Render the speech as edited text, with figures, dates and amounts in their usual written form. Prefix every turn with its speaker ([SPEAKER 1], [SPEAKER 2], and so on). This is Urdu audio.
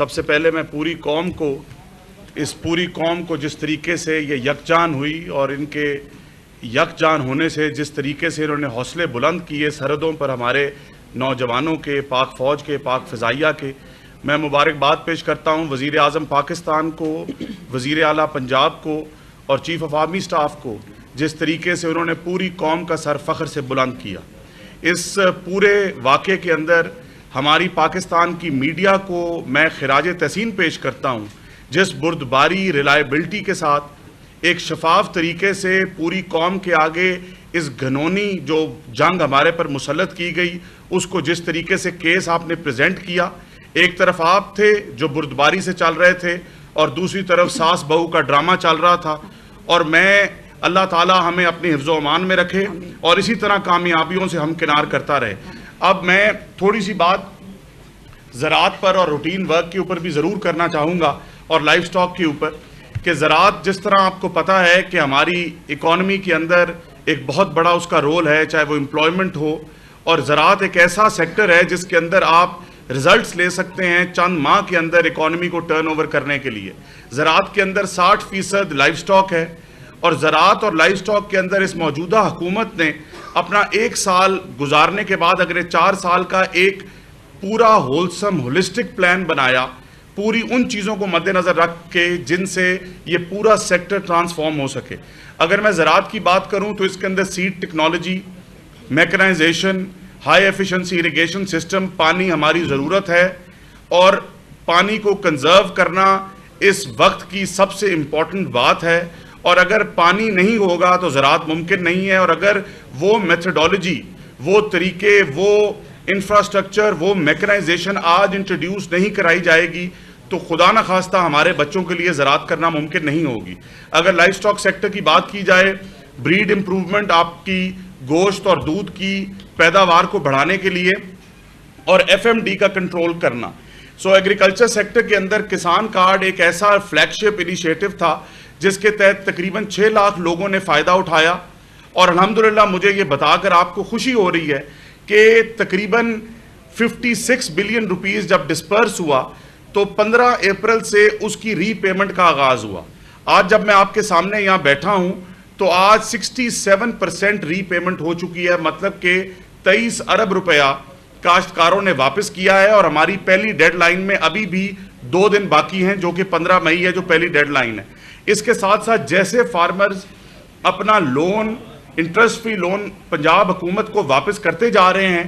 [SPEAKER 1] سب سے پہلے میں پوری قوم کو جس طریقے سے یہ یکجان ہوئی اور ان کے یکجان ہونے سے جس طریقے سے انہوں نے حوصلے بلند کیے سرحدوں پر ہمارے نوجوانوں کے، پاک فوج کے، پاک فضائیہ کے، میں مبارکباد پیش کرتا ہوں وزیر اعظم پاکستان کو، وزیر اعلیٰ پنجاب کو اور چیف آف آرمی سٹاف کو، جس طریقے سے انہوں نے پوری قوم کا سر فخر سے بلند کیا۔ اس پورے واقعے کے اندر ہماری پاکستان کی میڈیا کو میں خراج تحسین پیش کرتا ہوں، جس بردباری، ریلائبلٹی کے ساتھ ایک شفاف طریقے سے پوری قوم کے آگے اس گھنونی جو جنگ ہمارے پر مسلط کی گئی اس کو جس طریقے سے کیس آپ نے پریزنٹ کیا۔ ایک طرف آپ تھے جو بردباری سے چل رہے تھے اور دوسری طرف ساس بہو کا ڈرامہ چل رہا تھا، اور میں اللہ تعالیٰ ہمیں اپنے حفظ و امان میں رکھے اور اسی طرح کامیابیوں سے ہمکنار کرتا رہے۔ اب میں تھوڑی سی بات زراعت پر اور روٹین ورک کے اوپر بھی ضرور کرنا چاہوں گا اور لائف سٹاک کے اوپر، کہ زراعت جس طرح آپ کو پتہ ہے کہ ہماری اکانومی کے اندر ایک بہت بڑا اس کا رول ہے، چاہے وہ امپلائمنٹ ہو، اور زراعت ایک ایسا سیکٹر ہے جس کے اندر آپ ریزلٹس لے سکتے ہیں چند ماہ کے اندر اکانومی کو ٹرن اوور کرنے کے لیے۔ زراعت کے اندر 60% لائف سٹاک ہے، اور زراعت اور لائف سٹاک کے اندر اس موجودہ حکومت نے اپنا 1 سال گزارنے کے بعد اگلے 4 سال کا ایک پورا ہولسم ہولسٹک پلان بنایا، پوری ان چیزوں کو مد نظر رکھ کے جن سے یہ پورا سیکٹر ٹرانسفارم ہو سکے۔ اگر میں زراعت کی بات کروں تو اس کے اندر seed technology, mechanisation, high efficiency irrigation system, پانی ہماری ضرورت ہے، اور پانی کو کنزرو کرنا اس وقت کی سب سے امپورٹنٹ بات ہے، اور اگر پانی نہیں ہوگا تو زراعت ممکن نہیں ہے، اور اگر وہ میتھڈالوجی، وہ طریقے، وہ انفراسٹرکچر، وہ میکنائزیشن آج انٹروڈیوس نہیں کرائی جائے گی تو خدا نہ خواستہ ہمارے بچوں کے لیے زراعت کرنا ممکن نہیں ہوگی۔ اگر لائف سٹاک سیکٹر کی بات کی جائے، بریڈ امپروومنٹ، آپ کی گوشت اور دودھ کی پیداوار کو بڑھانے کے لیے، اور ایف ایم ڈی کا کنٹرول کرنا۔ ایگریکلچر سیکٹر کے اندر کسان کارڈ ایک ایسا فلیگ شپ انیشیٹو تھا جس کے تحت تقریباً 6 لاکھ لوگوں نے فائدہ اٹھایا، اور الحمدللہ مجھے یہ بتا کر آپ کو خوشی ہو رہی ہے کہ تقریباً 56 بلین روپیز جب ڈسپرس ہوا تو 15 اپریل سے اس کی ری پیمنٹ کا آغاز ہوا۔ آج جب میں آپ کے سامنے یہاں بیٹھا ہوں تو آج 67% ری پیمنٹ ہو چکی ہے، مطلب کہ 23 ارب روپیہ کاشتکاروں نے واپس کیا ہے، اور ہماری پہلی ڈیڈ لائن میں ابھی بھی 2 دن باقی ہیں جو کہ 15 مئی ہے جو پہلی ڈیڈ لائن ہے۔ اس کے ساتھ ساتھ جیسے فارمرز اپنا loan, interest free loan Punjab حکومت کو واپس کرتے جا رہے ہیں،